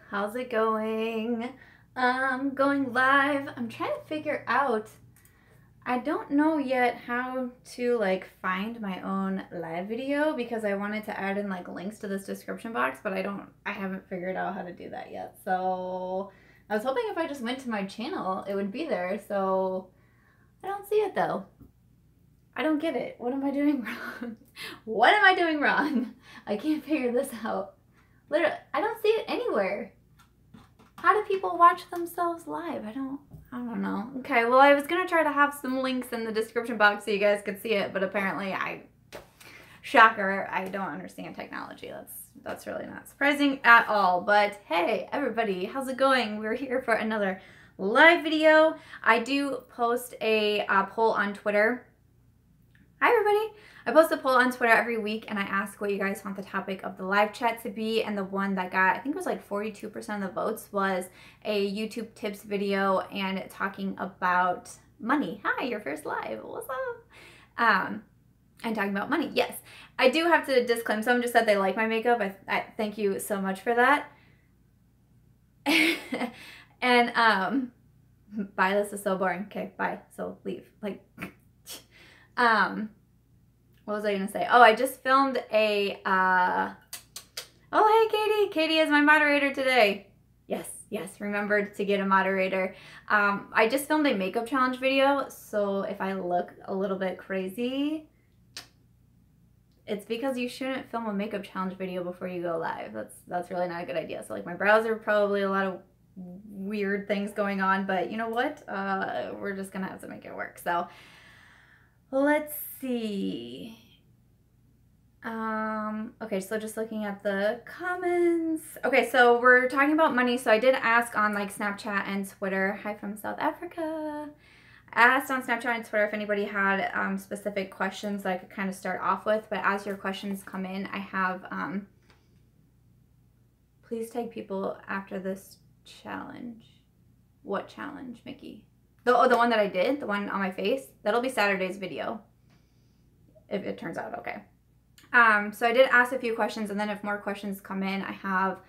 How's it going? Going live. I'm trying to figure out, I don't know yet how to like find my own live video because I wanted to add in like links to this description box, but I haven't figured out how to do that yet. So I was hoping if I just went to my channel, it would be there. So I don't see it though. I don't get it. What am I doing wrong? What am I doing wrong? I can't figure this out. Literally, I don't see it anywhere. How do people watch themselves live? I don't know. Okay, well, I was gonna try to have some links in the description box so you guys could see it, but apparently shocker, I don't understand technology. That's really not surprising at all. But hey, everybody, how's it going? We're here for another live video. I do post a poll on Twitter. Hi, everybody. I post a poll on Twitter every week, and I ask what you guys want the topic of the live chat to be, and the one that got, I think it was like 42% of the votes, was a YouTube tips video and talking about money. Hi, your first live. What's up? And talking about money. Yes, I do have to disclaim. Someone just said they like my makeup. I thank you so much for that. And bye. This is so boring. Okay, bye. So leave. Like. What was I gonna say? Oh, I just filmed a, oh, hey, Katie. Katie is my moderator today. Yes, remembered to get a moderator. I just filmed a makeup challenge video, so if I look a little bit crazy, it's because you shouldn't film a makeup challenge video before you go live. That's really not a good idea. So like my brows are probably a lot of weird things going on, but you know what? We're just gonna have to make it work. So let's see. Okay, so just looking at the comments. Okay, so we're talking about money. So I did ask on like Snapchat and Twitter. Hi from South Africa. I asked on Snapchat and Twitter if anybody had specific questions that I could kind of start off with. But as your questions come in, I have, please tag people after this challenge. What challenge, Mickey? The one that I did, the one on my face, that'll be Saturday's video, if it turns out okay. So I did ask a few questions, and then if more questions come in, I have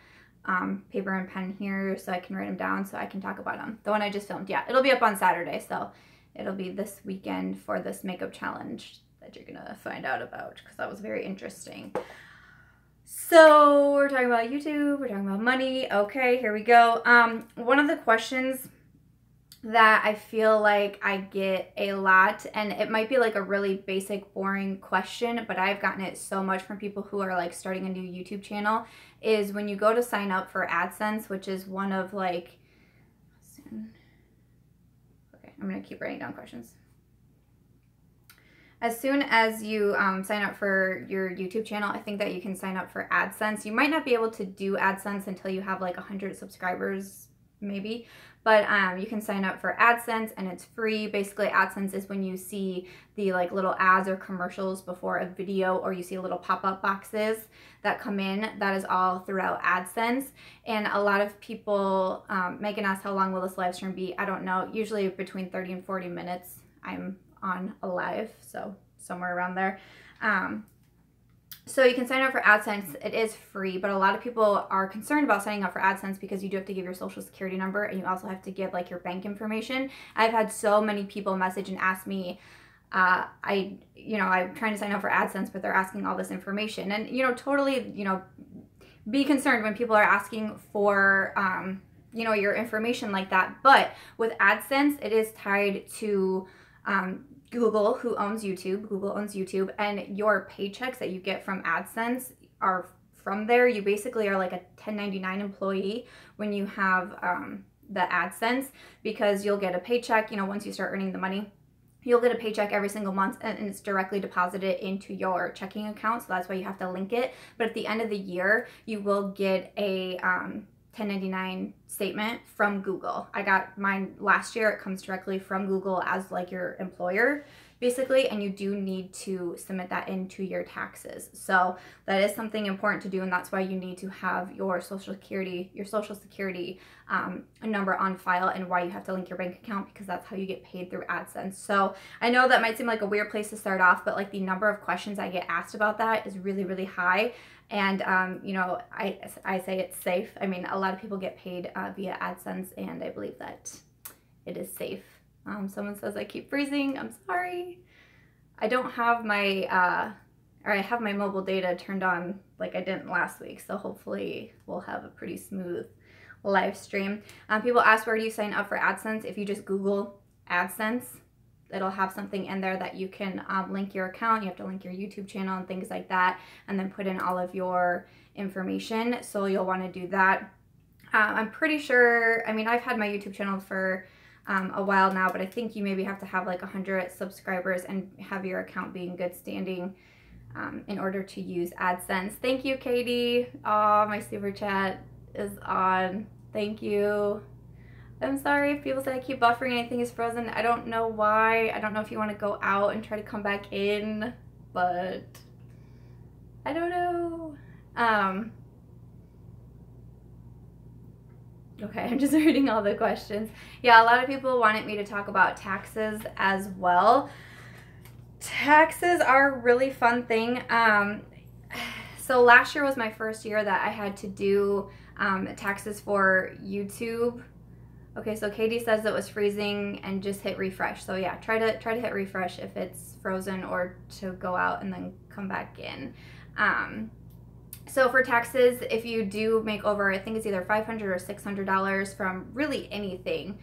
paper and pen here so I can write them down so I can talk about them. The one I just filmed, yeah, it'll be up on Saturday, so it'll be this weekend for this makeup challenge that you're gonna find out about, because that was very interesting. So we're talking about YouTube, we're talking about money. Okay, here we go. One of the questions that I feel like I get a lot, and it might be like a really basic, boring question, but I've gotten it so much from people who are like starting a new YouTube channel, is when you go to sign up for Adsense, which is one of like, okay, I'm gonna keep writing down questions. As soon as you sign up for your YouTube channel, I think that you can sign up for Adsense. You might not be able to do Adsense until you have like 100 subscribers, maybe, but you can sign up for Adsense and it's free. Basically, Adsense is when you see the like little ads or commercials before a video, or you see little pop-up boxes that come in. That is all throughout Adsense. And a lot of people, Megan asked how long will this live stream be? I don't know, usually between 30 and 40 minutes I'm on a live, so somewhere around there. So you can sign up for Adsense. It is free, but a lot of people are concerned about signing up for Adsense because you do have to give your social security number, and you also have to give like your bank information. I've had so many people message and ask me, I'm trying to sign up for Adsense, but they're asking all this information. And, totally, be concerned when people are asking for, your information like that. But with Adsense, it is tied to Google, who owns YouTube. Google owns YouTube, and your paychecks that you get from Adsense are from there. You basically are like a 1099 employee when you have the Adsense, because you'll get a paycheck, once you start earning the money. You'll get a paycheck every single month, and it's directly deposited into your checking account, so that's why you have to link it. But at the end of the year, you will get a 1099 statement from Google. I got mine last year. It comes directly from Google as like your employer. basically, and you do need to submit that into your taxes. So that is something important to do, and that's why you need to have your social security number on file, and why you have to link your bank account, because that's how you get paid through AdSense. So I know that might seem like a weird place to start off, but like the number of questions I get asked about that is really, really high. And, you know, I say it's safe. I mean, a lot of people get paid via AdSense, and I believe that it is safe. Someone says I keep freezing. I'm sorry. I don't have my, or I have my mobile data turned on like I didn't last week. So hopefully we'll have a pretty smooth live stream. People ask, where do you sign up for AdSense? If you just Google AdSense, it'll have something in there that you can link your account. You have to link your YouTube channel and things like that, and then put in all of your information. So you'll want to do that. I'm pretty sure, I mean, I've had my YouTube channel for a while now, but I think you maybe have to have like 100 subscribers and have your account be in good standing in order to use AdSense. Thank you, Katie. Oh, my super chat is on. Thank you. I'm sorry if people say I keep buffering, anything is frozen. I don't know why. I don't know if you want to go out and try to come back in, but I don't know. Okay, I'm just reading all the questions. Yeah, a lot of people wanted me to talk about taxes as well. Taxes are a really fun thing. So last year was my first year that I had to do taxes for YouTube. Okay, so Katie says it was freezing and just hit refresh. So yeah, try to hit refresh if it's frozen, or to go out and then come back in. So for taxes, if you do make over, I think it's either $500 or $600 from really anything,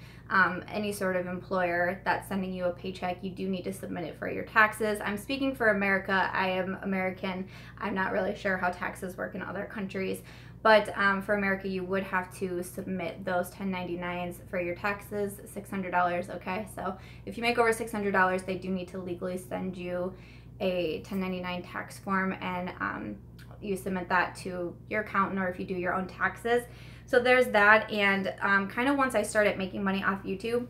any sort of employer that's sending you a paycheck, you do need to submit it for your taxes. I'm speaking for America. I am American. I'm not really sure how taxes work in other countries, but for America, you would have to submit those 1099s for your taxes, $600, okay? So if you make over $600, they do need to legally send you a 1099 tax form, and you submit that to your accountant, or if you do your own taxes. So there's that. And kind of once I started making money off YouTube,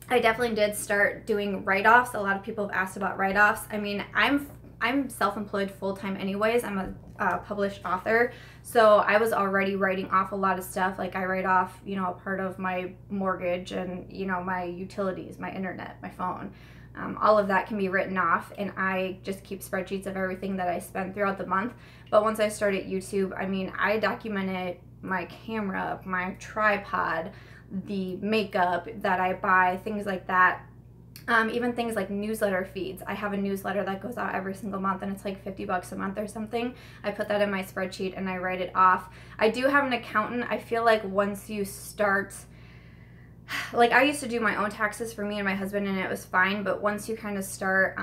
I definitely did start doing write-offs. A lot of people have asked about write-offs. I mean, I'm self-employed full-time anyways. I'm a published author, so I was already writing off a lot of stuff. Like I write off, you know, a part of my mortgage, and, you know, my utilities, my internet, my phone. All of that can be written off, and I just keep spreadsheets of everything that I spend throughout the month. But once I started YouTube, I mean, I documented my camera, my tripod, the makeup that I buy, things like that. Even things like newsletter feeds. I have a newsletter that goes out every single month, and it's like $50 a month or something. I put that in my spreadsheet and I write it off. I do have an accountant. I feel like once you start, like I used to do my own taxes for me and my husband, and it was fine, but once you kind of start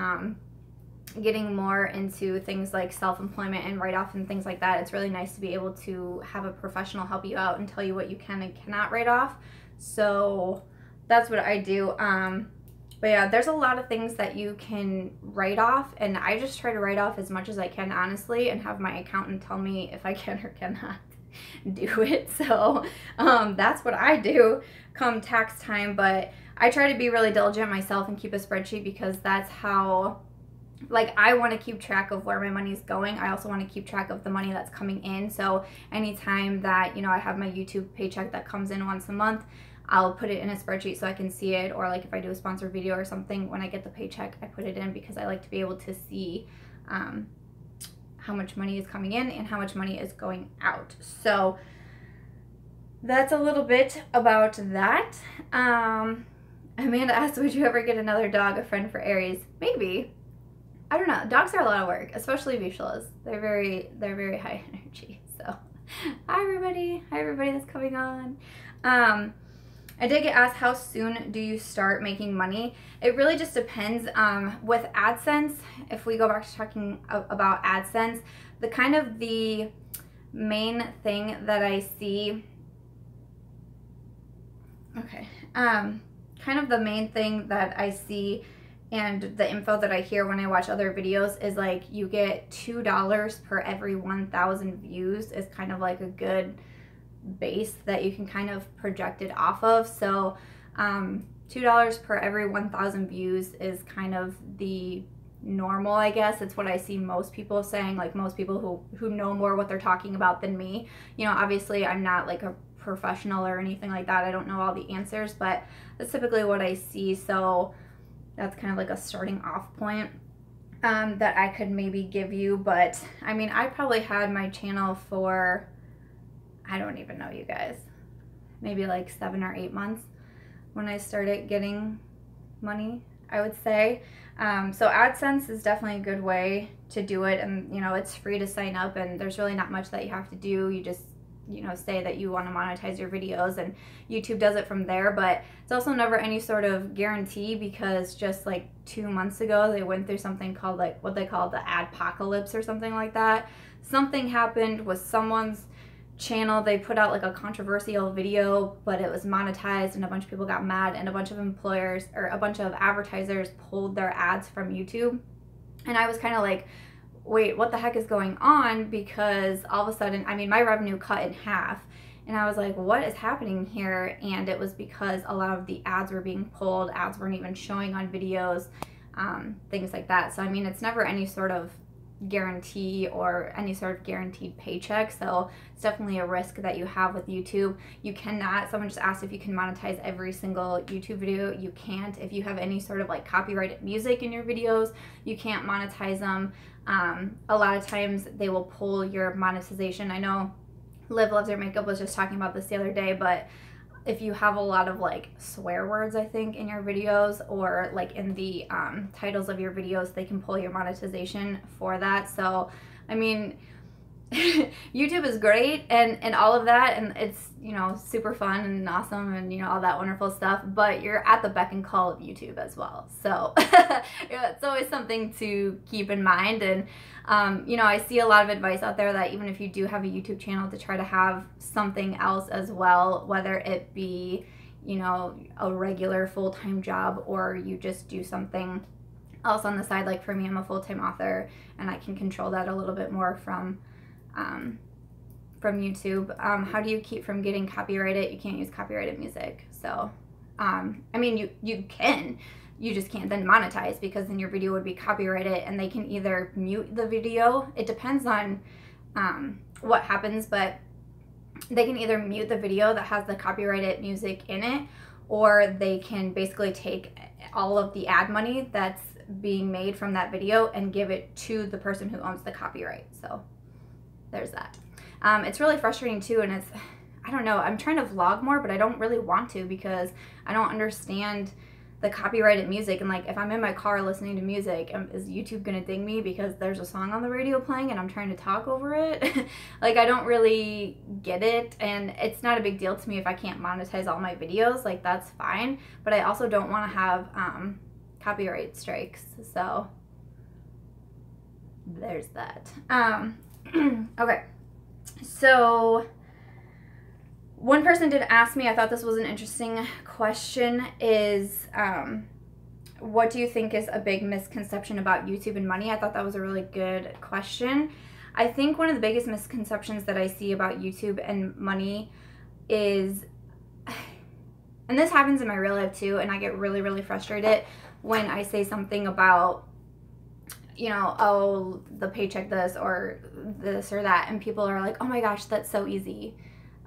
getting more into things like self-employment and write-off and things like that, it's really nice to be able to have a professional help you out and tell you what you can and cannot write off. So that's what I do. But yeah, there's a lot of things that you can write off, and I just try to write off as much as I can, honestly, and have my accountant tell me if I can or cannot do it. So that's what I do come tax time. But I try to be really diligent myself and keep a spreadsheet, because that's how, like, I want to keep track of where my money's going. I also want to keep track of the money that's coming in. So anytime that, you know, I have my YouTube paycheck that comes in once a month, I'll put it in a spreadsheet so I can see it. Or like if I do a sponsored video or something, when I get the paycheck, I put it in, because I like to be able to see how much money is coming in and how much money is going out. So that's a little bit about that. Amanda asked, would you ever get another dog, a friend for Aries? Maybe. I don't know. Dogs are a lot of work, especially Vishlas. They're very high energy. So hi everybody that's coming on. I did get asked, how soon do you start making money? It really just depends. With AdSense, if we go back to talking about AdSense, the main thing that I see, okay, kind of the main thing that I see and the info that I hear when I watch other videos is like you get $2 per every 1,000 views is kind of like a good base that you can kind of project it off of. So $2 per every 1,000 views is kind of the normal, I guess. It's what I see most people saying, like most people who know more what they're talking about than me. You know, obviously I'm not like a professional or anything like that. I don't know all the answers, but that's typically what I see. So that's kind of like a starting off point that I could maybe give you. But I mean, I probably had my channel for, I don't even know, you guys, maybe like 7 or 8 months when I started getting money, I would say. So AdSense is definitely a good way to do it, and you know, it's free to sign up, and there's really not much that you have to do. You just, you know, say that you want to monetize your videos and YouTube does it from there. But it's also never any sort of guarantee, because just like 2 months ago they went through something called like what they call the adpocalypse or something like that. Something happened with someone's channel. They put out like a controversial video, but it was monetized and a bunch of people got mad, and a bunch of employers or a bunch of advertisers pulled their ads from YouTube. And I was kind of like, wait, what the heck is going on? Because all of a sudden, I mean, my revenue cut in half, and I was like, what is happening here? And it was because a lot of the ads were being pulled, ads weren't even showing on videos, things like that. So I mean, it's never any sort of guarantee or any sort of guaranteed paycheck, so it's definitely a risk that you have with YouTube. You cannot, someone just asked if you can monetize every single YouTube video. You can't. If you have any sort of like copyrighted music in your videos, you can't monetize them. A lot of times they will pull your monetization. I know Liv Loves Your Makeup was just talking about this the other day, but if you have a lot of like swear words, I think, in your videos, or like in the titles of your videos, they can pull your monetization for that. So I mean, YouTube is great and all of that, and it's, you know, super fun and awesome and, you know, all that wonderful stuff, but you're at the beck and call of YouTube as well. So yeah, it's always something to keep in mind. And you know, I see a lot of advice out there that even if you do have a YouTube channel, to try to have something else as well, whether it be, you know, a regular full-time job, or you just do something else on the side. Like for me, I'm a full-time author, and I can control that a little bit more from YouTube. How do you keep from getting copyrighted? You can't use copyrighted music. So I mean, you can, you just can't then monetize, because then your video would be copyrighted and they can either mute the video. It depends on what happens, but they can either mute the video that has the copyrighted music in it, or they can basically take all of the ad money that's being made from that video and give it to the person who owns the copyright. So there's that. It's really frustrating too, and it's, I don't know, I'm trying to vlog more, but I don't really want to, because I don't understand the copyrighted music. And like, if I'm in my car listening to music, is YouTube gonna ding me because there's a song on the radio playing and I'm trying to talk over it? Like, I don't really get it, and it's not a big deal to me if I can't monetize all my videos. Like, that's fine, but I also don't want to have copyright strikes. So there's that. Okay, so one person did ask me, I thought this was an interesting question, is what do you think is a big misconception about YouTube and money? I thought that was a really good question. I think one of the biggest misconceptions that I see about YouTube and money is, and this happens in my real life too, and I get really, really frustrated when I say something about, you know, oh, the paycheck this or that, and people are like, oh my gosh, that's so easy.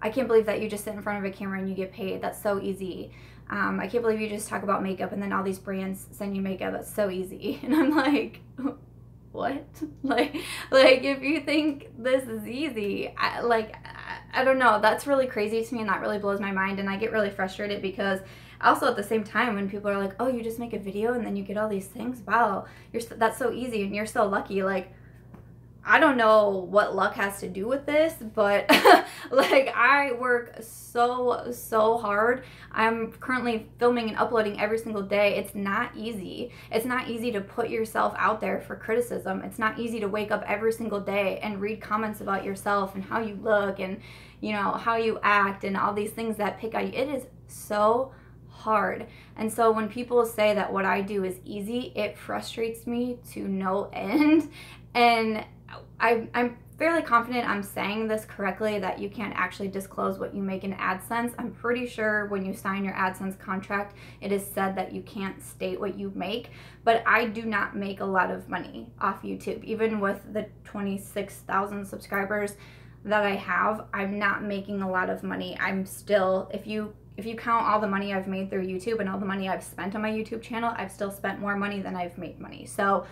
I can't believe that you just sit in front of a camera and you get paid. That's so easy. I can't believe you just talk about makeup and then all these brands send you makeup. That's so easy. And I'm like, what? Like if you think this is easy, I don't know. That's really crazy to me, and that really blows my mind. And I get really frustrated because also at the same time, when people are like, oh, you just make a video and then you get all these things. Wow, that's so easy and you're so lucky. Like, I don't know what luck has to do with this, but like, I work so hard. I'm currently filming and uploading every single day. It's not easy. It's not easy to put yourself out there for criticism. It's not easy to wake up every single day and read comments about yourself and how you look and, you know, how you act and all these things that pick at you. It is so hard. And so when people say that what I do is easy, it frustrates me to no end. And I'm fairly confident I'm saying this correctly, that you can't actually disclose what you make in AdSense. I'm pretty sure when you sign your AdSense contract, it is said that you can't state what you make, but I do not make a lot of money off YouTube. Even with the 26,000 subscribers that I have, I'm not making a lot of money. I'm still, if you count all the money I've made through YouTube and all the money I've spent on my YouTube channel, I've still spent more money than I've made money. So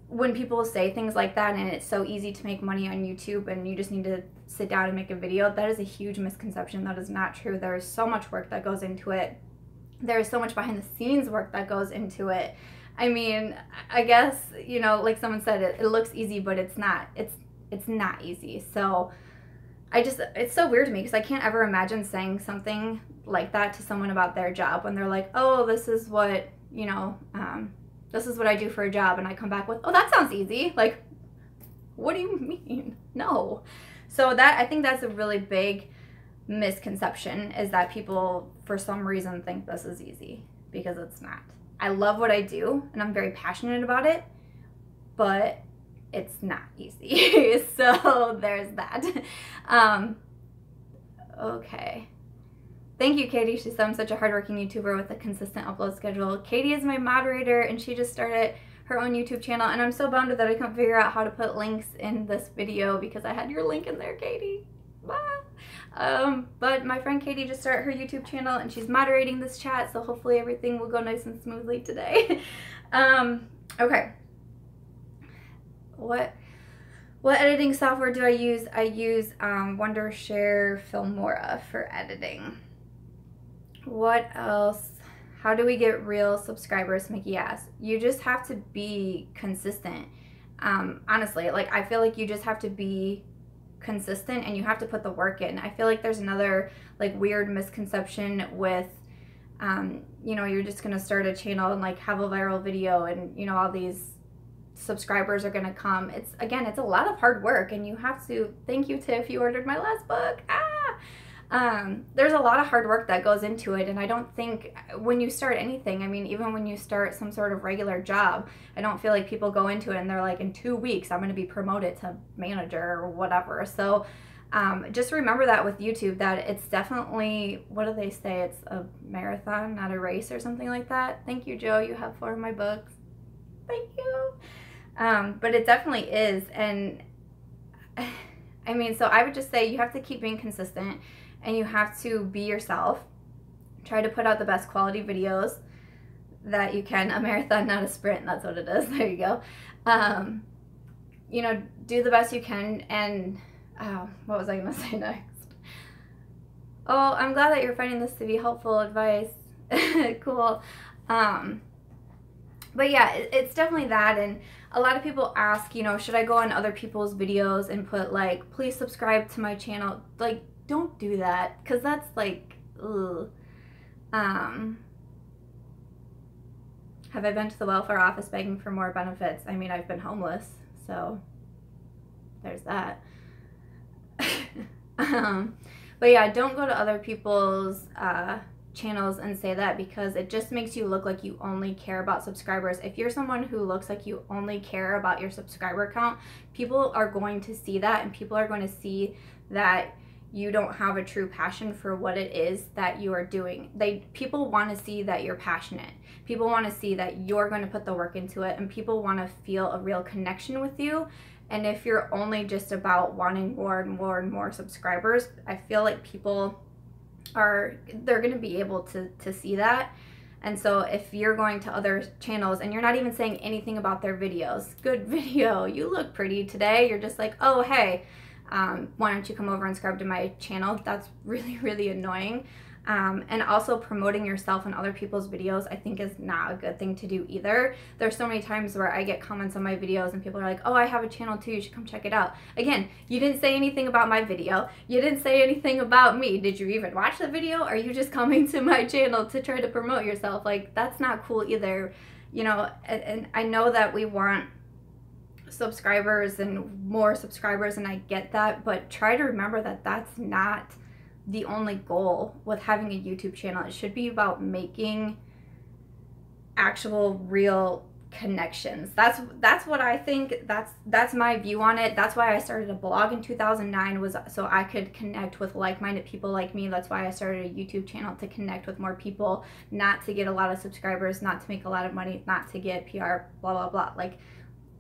when people say things like that and it's so easy to make money on YouTube and you just need to sit down and make a video, that is a huge misconception. That is not true. There is so much work that goes into it. There is so much behind the scenes work that goes into it. I mean, I guess, you know, like someone said, it looks easy, but it's not. It's not easy. So it's so weird to me because I can't ever imagine saying something like that to someone about their job when they're like, oh, this is what, you know, this is what I do for a job, and I come back with, oh, that sounds easy. Like, what do you mean? No. So I think that's a really big misconception, is that people, for some reason, think this is easy, because it's not. I love what I do, and I'm very passionate about it, but it's not easy. So there's that. Okay. Thank you, Katie. She said I'm such a hardworking YouTuber with a consistent upload schedule. Katie is my moderator, and she just started her own YouTube channel, and I'm so bummed that I couldn't figure out how to put links in this video because I had your link in there, Katie. But my friend Katie just started her YouTube channel, and she's moderating this chat, so hopefully everything will go nice and smoothly today. Okay. What editing software do I use? I use Wondershare Filmora for editing. What else? How do we get real subscribers? Mickey asked. You just have to be consistent. Honestly, like, I feel like you just have to be consistent and you have to put the work in. I feel like there's another like weird misconception with you know, you're just gonna start a channel and like have a viral video and, you know, all these subscribers are gonna come. It's, again, it's a lot of hard work, and you have to, thank you Tiff, you ordered my last book. There's a lot of hard work that goes into it, and I don't think when you start anything, I mean, even when you start some sort of regular job, I don't feel like people go into it and they're like, in 2 weeks I'm going to be promoted to manager or whatever. So just remember that with YouTube, that it's definitely, what do they say, it's a marathon, not a race, or something like that. Thank you, Joe, you have 4 of my books. Thank you. But it definitely is, and I mean, so I would just say you have to keep being consistent, and you have to be yourself. Try to put out the best quality videos that you can. A marathon, not a sprint. That's what it is. There you go. You know, do the best you can. And what was I going to say next? Oh, I'm glad that you're finding this to be helpful advice. Cool. But yeah, it's definitely that. And a lot of people ask, you know, should I go on other people's videos and put like, please subscribe to my channel? Like, don't do that, because that's like, ugh. Have I been to the welfare office begging for more benefits? I mean, I've been homeless, so there's that. But yeah, don't go to other people's channels and say that, because it just makes you look like you only care about subscribers. If you're someone who looks like you only care about your subscriber count, people are going to see that, and people are going to see that you don't have a true passion for what it is that you are doing. People want to see that you're passionate. People want to see that you're going to put the work into it, and people want to feel a real connection with you. And if you're only just about wanting more and more and more subscribers, I feel like people they're going to be able to see that. And so if you're going to other channels and you're not even saying anything about their videos, good video, you look pretty today, you're just like, oh, hey, why don't you come over and subscribe to my channel? That's really, really annoying. And also promoting yourself in other people's videos, I think, is not a good thing to do either. There's so many times where I get comments on my videos and people are like, oh, I have a channel too, you should come check it out. Again, you didn't say anything about my video. You didn't say anything about me. Did you even watch the video? Are you just coming to my channel to try to promote yourself? Like, that's not cool either. You know, and I know that we want subscribers and more subscribers, and I get that, but try to remember that that's not the only goal with having a YouTube channel. It should be about making actual real connections. That's what I think. That's my view on it. That's why I started a blog in 2009, was so I could connect with like-minded people like me. That's why I started a YouTube channel, to connect with more people, not to get a lot of subscribers, not to make a lot of money, not to get PR, blah blah blah. Like,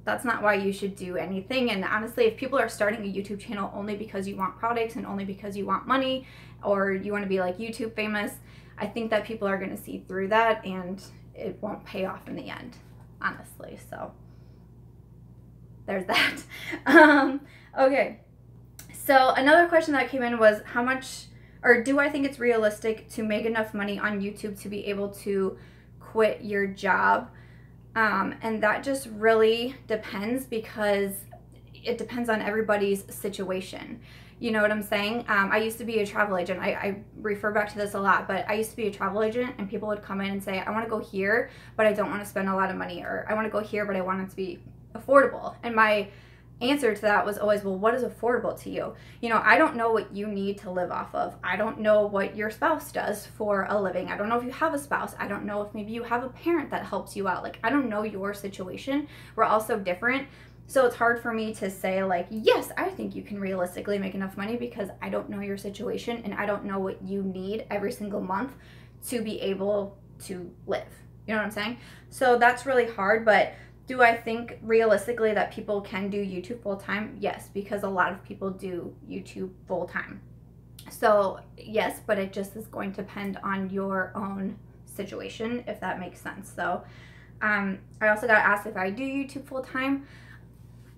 that's not why you should do anything. And honestly, if people are starting a YouTube channel only because you want products and only because you want money, or you want to be like YouTube famous, I think that people are going to see through that, and it won't pay off in the end, honestly. So there's that. Okay, so another question that came in was, how much, or do I think it's realistic to make enough money on YouTube to be able to quit your job? And that just really depends, because it depends on everybody's situation. You know what I'm saying? I used to be a travel agent. I refer back to this a lot, but I used to be a travel agent, and people would come in and say, I want to go here, but I don't want to spend a lot of money, or I want to go here, but I want it to be affordable. And my answer to that was always, well, what is affordable to you? You know, I don't know what you need to live off of. I don't know what your spouse does for a living. I don't know if you have a spouse. I don't know if maybe you have a parent that helps you out. Like, I don't know your situation. We're all so different. So it's hard for me to say, like, yes, I think you can realistically make enough money, because I don't know your situation, and I don't know what you need every single month to be able to live. You know what I'm saying? So that's really hard. But do I think realistically that people can do YouTube full-time? Yes, because a lot of people do YouTube full-time. So yes, but it just is going to depend on your own situation, if that makes sense. So I also got asked if I do YouTube full-time.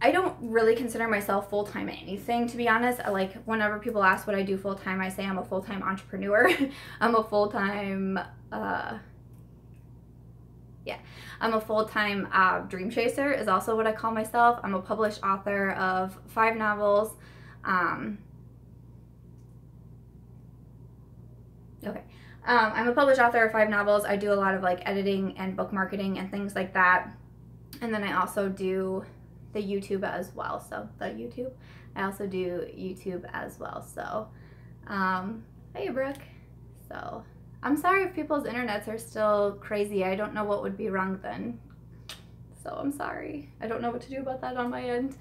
I don't really consider myself full-time anything, to be honest. Like, whenever people ask what I do full-time, I say I'm a full-time entrepreneur. I'm a full-time I'm a full-time dream chaser is also what I call myself. I'm a published author of 5 novels. I'm a published author of 5 novels. I do a lot of like editing and book marketing and things like that. And then I also do the YouTube as well. So I also do YouTube as well. So, hey Brooke. So I'm sorry if people's internets are still crazy. I don't know what would be wrong then. So I'm sorry. I don't know what to do about that on my end.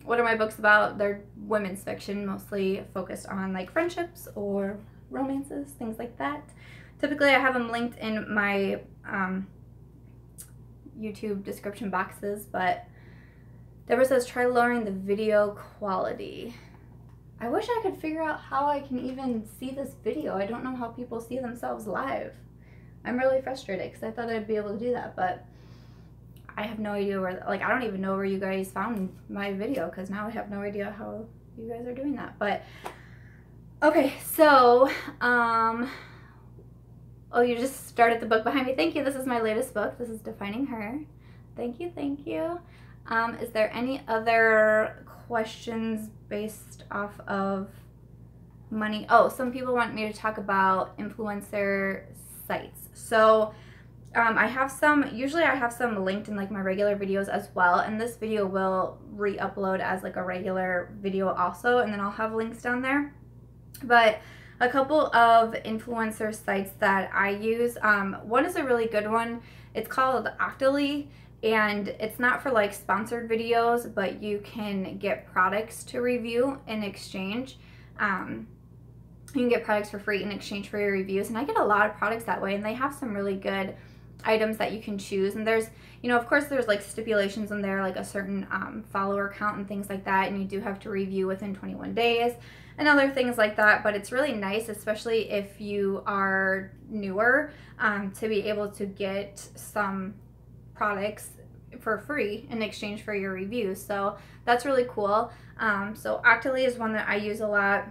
What are my books about? They're women's fiction, mostly focused on like friendships or romances, things like that. Typically I have them linked in my YouTube description boxes, but Deborah says, try lowering the video quality. I wish I could figure out how I can even see this video. I don't know how people see themselves live. I'm really frustrated because I thought I'd be able to do that, but I have no idea where, like, I don't even know where you guys found my video, because now I have no idea how you guys are doing that. But okay, so oh, you just started the book behind me. Thank you. This is my latest book. This is Defining Her. Thank you, thank you. Is there any other questions based off of money? Oh, some people want me to talk about influencer sites. So I have some, usually I have some linked in like my regular videos as well, and this video will re-upload as like a regular video also, and then I'll have links down there. But a couple of influencer sites that I use, one is a really good one. It's called Octoly, and it's not for like sponsored videos, but you can get products to review in exchange. You can get products for free in exchange for your reviews, and I get a lot of products that way, and they have some really good items that you can choose. And there's, you know, of course there's like stipulations in there, like a certain follower count and things like that, and you do have to review within 21 days and other things like that. But it's really nice, especially if you are newer, to be able to get some products for free in exchange for your reviews. So that's really cool. So Octoly is one that I use a lot.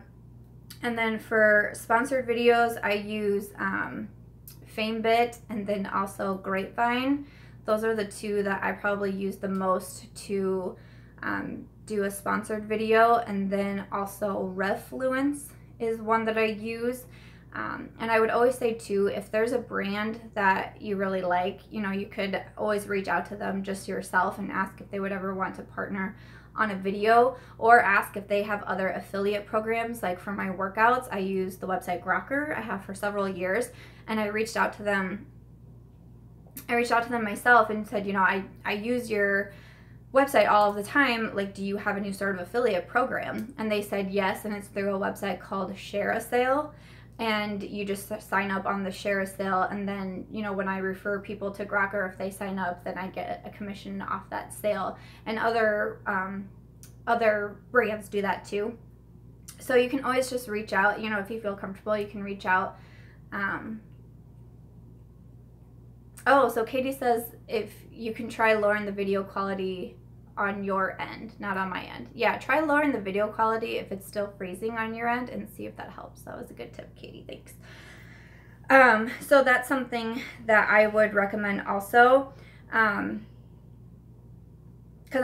And then for sponsored videos, I use Famebit and then also Grapevine. Those are the two that I probably use the most to do a sponsored video. And then also Revfluence is one that I use. And I would always say too, if there's a brand that you really like, you know, you could always reach out to them just yourself and ask if they would ever want to partner on a video, or ask if they have other affiliate programs. Like for my workouts, I use the website Grokr. I have for several years, and I reached out to them I reached out to them myself and said, you know, I use your website all of the time. Like, do you have any sort of affiliate program? And they said yes, and it's through a website called Share a Sale. And you just sign up on the Share a Sale, and then, you know, when I refer people to Grokr, if they sign up, then I get a commission off that sale. And other brands do that too. So you can always just reach out, you know, if you feel comfortable, you can reach out. Oh, so Katie says if you can try lowering the video quality on your end, not on my end. Yeah, try lowering the video quality if it's still freezing on your end and see if that helps. That was a good tip, Katie, thanks. So that's something that I would recommend also, because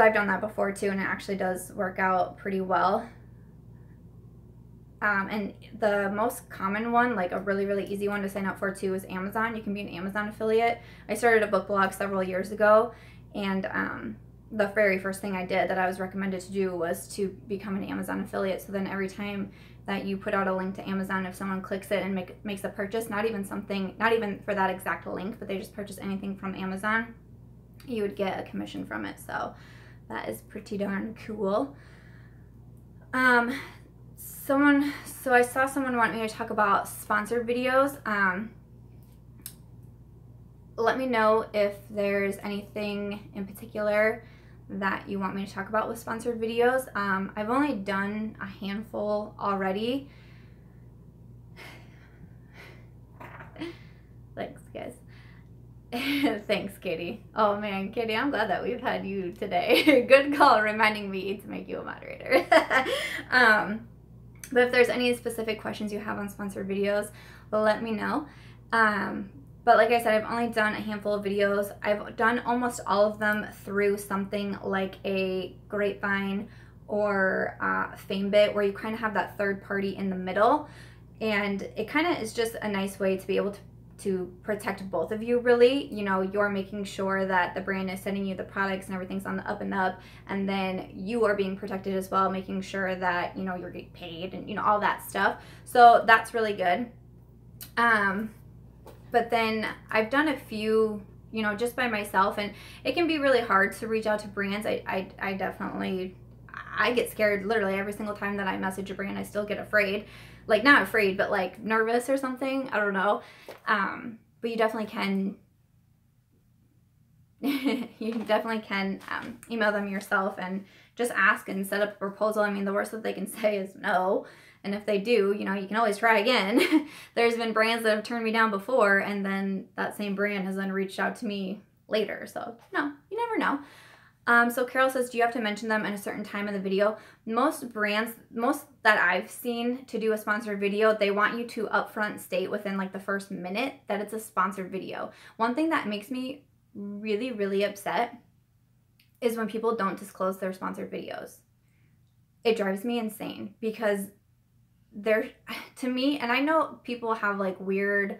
I've done that before too, and it actually does work out pretty well. And the most common one, like a really, really easy one to sign up for too, is Amazon. You can be an Amazon affiliate. I started a book blog several years ago, and the very first thing I did that I was recommended to do was to become an Amazon affiliate. So then every time that you put out a link to Amazon, if someone clicks it and makes a purchase, not even for that exact link, but they just purchase anything from Amazon, you would get a commission from it. So that is pretty darn cool. So I saw someone want me to talk about sponsored videos. Let me know if there's anything in particular that you want me to talk about with sponsored videos. I've only done a handful already. Thanks, guys. Thanks, Katie. Oh man, Katie, I'm glad that we've had you today. Good call reminding me to make you a moderator. But if there's any specific questions you have on sponsored videos, let me know. But like I said, I've only done a handful of videos. I've done almost all of them through something like a Grapevine or Famebit, where you kind of have that third party in the middle. And it kind of is just a nice way to be able to protect both of you, really. You know, you're making sure that the brand is sending you the products and everything's on the up and up, and then you are being protected as well, making sure that, you know, you're getting paid and, you know, all that stuff. So that's really good. But then I've done a few, you know, just by myself, and it can be really hard to reach out to brands. I definitely, I get scared literally every single time that I message a brand. I still get afraid. Like, not afraid, but like nervous or something. I don't know. But you definitely can, email them yourself and just ask and set up a proposal. I mean, the worst that they can say is no. And if they do, you know, you can always try again. There's been brands that have turned me down before, and then that same brand has then reached out to me later. So, no, you never know. So Carol says, do you have to mention them at a certain time in the video? Most brands, most that I've seen to do a sponsored video, they want you to upfront state within like the first minute that it's a sponsored video. One thing that makes me really, really upset is when people don't disclose their sponsored videos. It drives me insane, because to me, and I know people have like weird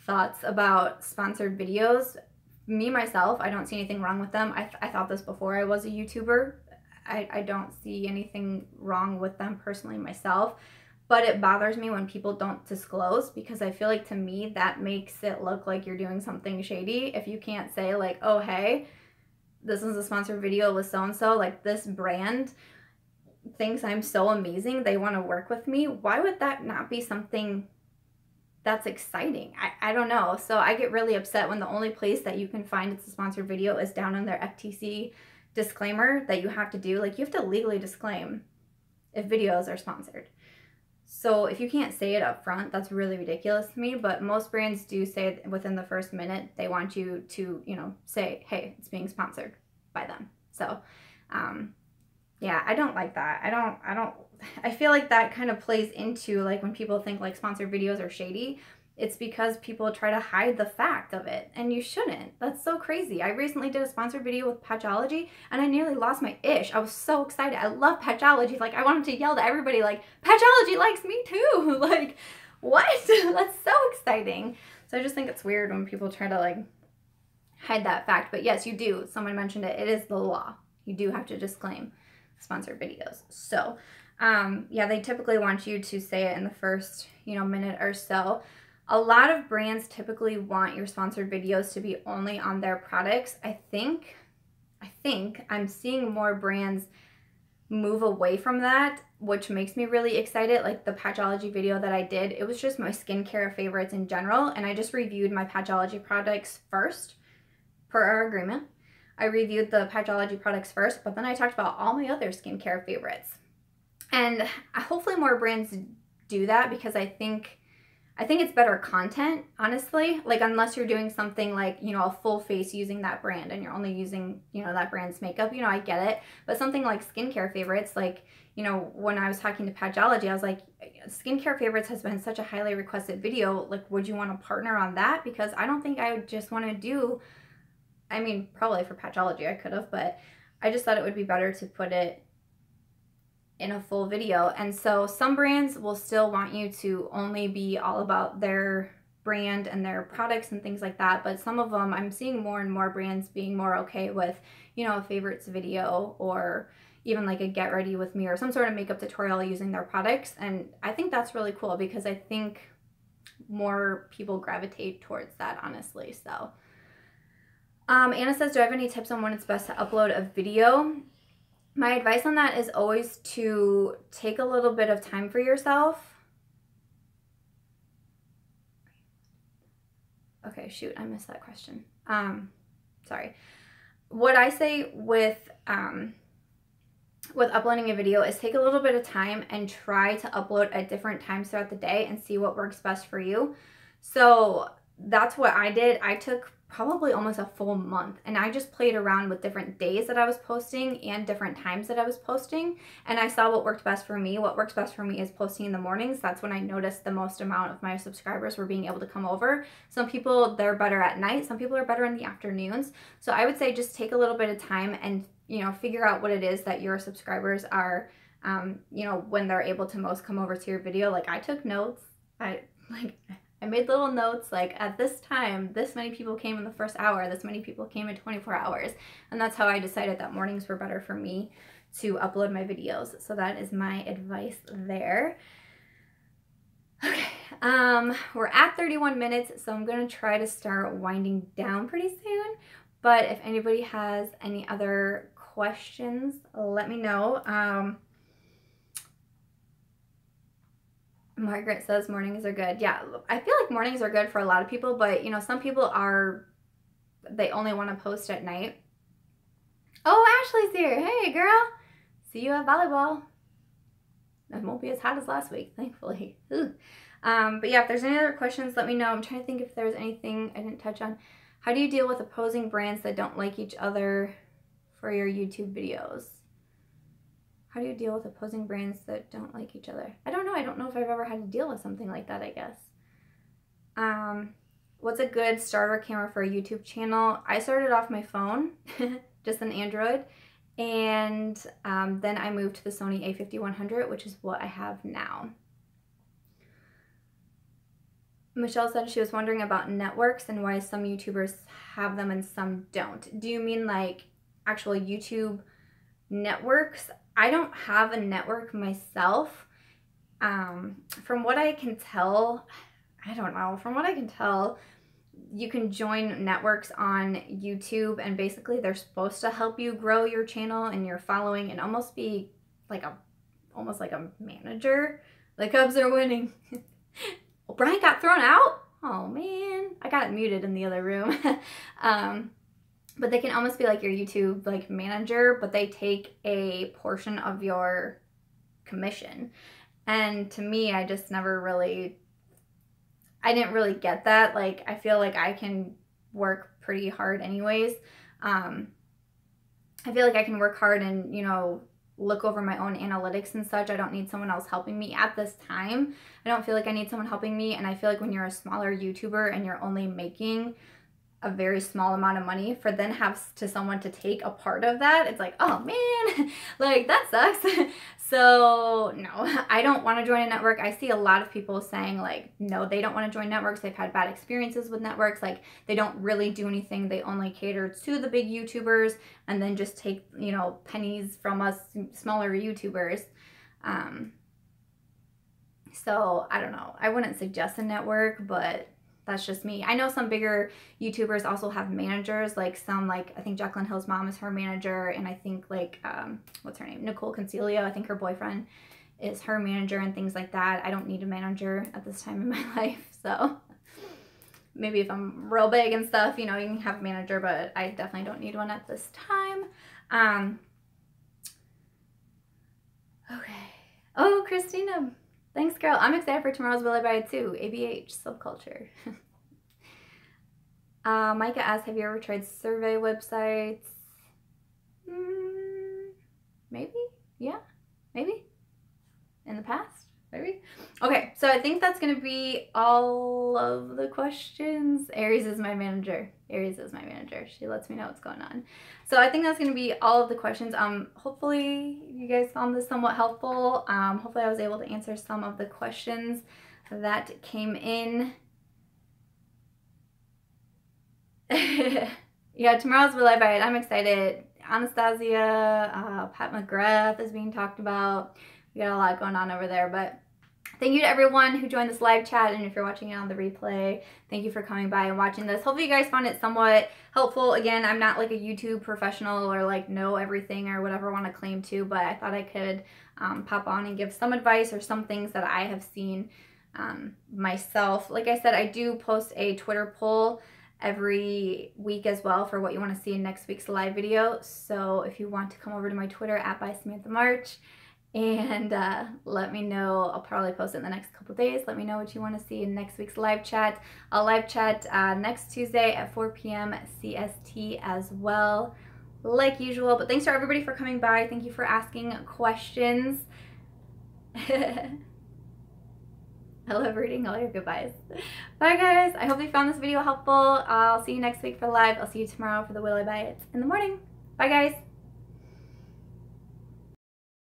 thoughts about sponsored videos. Me, myself, I don't see anything wrong with them. I thought this before I was a YouTuber. I don't see anything wrong with them personally myself, but it bothers me when people don't disclose, because I feel like, to me, that makes it look like you're doing something shady. If you can't say like, oh, hey, this is a sponsored video with so-and-so, like this brand thinks I'm so amazing, they want to work with me. Why would that not be something that's exciting? I don't know. So I get really upset when the only place that you can find it's a sponsored video is down on their FTC disclaimer that you have to do. Like, you have to legally disclaim if videos are sponsored. So if you can't say it up front, that's really ridiculous to me. But most brands do say within the first minute they want you to, you know, say, hey, it's being sponsored by them. So yeah, I don't like that. I feel like that kind of plays into like when people think like sponsored videos are shady. It's because people try to hide the fact of it, and you shouldn't. That's so crazy. I recently did a sponsored video with Patchology, and I nearly lost my ish. I was so excited. I love Patchology. Like, I wanted to yell to everybody like, Patchology likes me too. Like, what? That's so exciting. So I just think it's weird when people try to like hide that fact. But yes, you do. Someone mentioned it. It is the law. You do have to disclaim sponsored videos. So yeah, they typically want you to say it in the first, you know, minute or so. A lot of brands typically want your sponsored videos to be only on their products. I think I'm seeing more brands move away from that, which makes me really excited. Like the Patchology video that I did, it was just my skincare favorites in general, and I just reviewed my Patchology products first per our agreement. I reviewed the Patchology products first, but then I talked about all my other skincare favorites. And hopefully more brands do that, because I think it's better content, honestly. Like, unless you're doing something like, you know, a full face using that brand and you're only using, you know, that brand's makeup, you know, I get it. But something like skincare favorites, like, you know, when I was talking to Patchology, I was like, skincare favorites has been such a highly requested video. Like, would you want to partner on that? Because I don't think I would just want to do, I mean, probably for Patchology I could have, but I just thought it would be better to put it in a full video. And so some brands will still want you to only be all about their brand and their products and things like that, but some of them, I'm seeing more and more brands being more okay with, you know, a favorites video, or even like a get ready with me or some sort of makeup tutorial using their products. And I think that's really cool, because I think more people gravitate towards that, honestly. So Anna says, do I have any tips on when it's best to upload a video? My advice on that is always to take a little bit of time for yourself. Okay, shoot, I missed that question. Sorry. What I say with uploading a video is take a little bit of time and try to upload at different times throughout the day and see what works best for you. So that's what I did. I took probably almost a full month, and I just played around with different days that I was posting and different times that I was posting, and I saw what worked best for me. What works best for me is posting in the mornings. That's when I noticed the most amount of my subscribers were being able to come over. Some people, they're better at night. Some people are better in the afternoons. So I would say just take a little bit of time and, you know, figure out what it is that your subscribers are, you know, when they're able to most come over to your video. Like, I took notes. I made little notes, like, at this time, this many people came in the first hour, this many people came in 24 hours. And that's how I decided that mornings were better for me to upload my videos. So that is my advice there. Okay, we're at 31 minutes, so I'm gonna try to start winding down pretty soon. But if anybody has any other questions, let me know. Margaret says mornings are good. Yeah, I feel like mornings are good for a lot of people, but, you know, some people they only want to post at night. Oh, Ashley's here. Hey, girl. See you at volleyball. It won't be as hot as last week, thankfully. But yeah, if there's any other questions, let me know. I'm trying to think if there's anything I didn't touch on. How do you deal with opposing brands that don't like each other for your YouTube videos? How do you deal with opposing brands that don't like each other? I don't know. I don't know if I've ever had to deal with something like that, I guess. What's a good starter camera for a YouTube channel? I started off my phone, just an Android, and then I moved to the Sony a5100, which is what I have now. Michelle said she was wondering about networks and why some YouTubers have them and some don't. Do you mean like actual YouTube networks? I don't have a network myself. From what I can tell, I don't know, from what I can tell, you can join networks on YouTube, and basically they're supposed to help you grow your channel and your following and almost be like almost like a manager. The Cubs are winning. Well, Brian got thrown out? Oh man, I got it muted in the other room. But they can almost be like your YouTube like manager, but they take a portion of your commission. And to me, I just never really, I didn't really get that. Like, I feel like I can work pretty hard anyways. I feel like I can work hard and, you know, look over my own analytics and such. I don't need someone else helping me at this time. I don't feel like I need someone helping me. And I feel like when you're a smaller YouTuber and you're only making a very small amount of money, for then have to someone to take a part of that, it's like, oh man, like that sucks. So no, I don't want to join a network. I see a lot of people saying like, no, they don't want to join networks. They've had bad experiences with networks. Like, they don't really do anything. They only cater to the big YouTubers and then just take, you know, pennies from us smaller YouTubers. So I don't know. I wouldn't suggest a network, but that's just me. I know some bigger YouTubers also have managers, like some, like I think Jaclyn Hill's mom is her manager, and I think like what's her name, Nicole Concilio, I think her boyfriend is her manager and things like that. I don't need a manager at this time in my life, so maybe if I'm real big and stuff, you know, you can have a manager, but I definitely don't need one at this time. Okay. Oh, Christina, thanks, girl. I'm excited for tomorrow's Will I Buy It too. ABH, subculture. Micah asked, have you ever tried survey websites? Maybe? Yeah? Maybe? In the past? Maybe? Okay, so I think that's going to be all of the questions. Aries is my manager. Aries is my manager. She lets me know what's going on. So I think that's going to be all of the questions. Hopefully you guys found this somewhat helpful. Hopefully I was able to answer some of the questions that came in. Yeah, tomorrow's Will I Buy It. I'm excited. Anastasia, Pat McGrath is being talked about. We got a lot going on over there, but thank you to everyone who joined this live chat, and if you're watching it on the replay, thank you for coming by and watching this. Hopefully you guys found it somewhat helpful. Again, I'm not like a YouTube professional or like know everything or whatever I want to claim to, but I thought I could pop on and give some advice or some things that I have seen myself. Like I said, I do post a Twitter poll every week as well for what you want to see in next week's live video. So if you want to come over to my Twitter @BySamanthaMarch and let me know. I'll probably post it in the next couple days. Let me know what you want to see in next week's live chat. I'll live chat next Tuesday at 4 p.m. CST as well, like usual. But thanks for everybody for coming by. Thank you for asking questions. I love reading all your goodbyes. Bye guys. I hope you found this video helpful. I'll see you next week for live. I'll see you tomorrow for the Will I Buy It in the morning. Bye guys.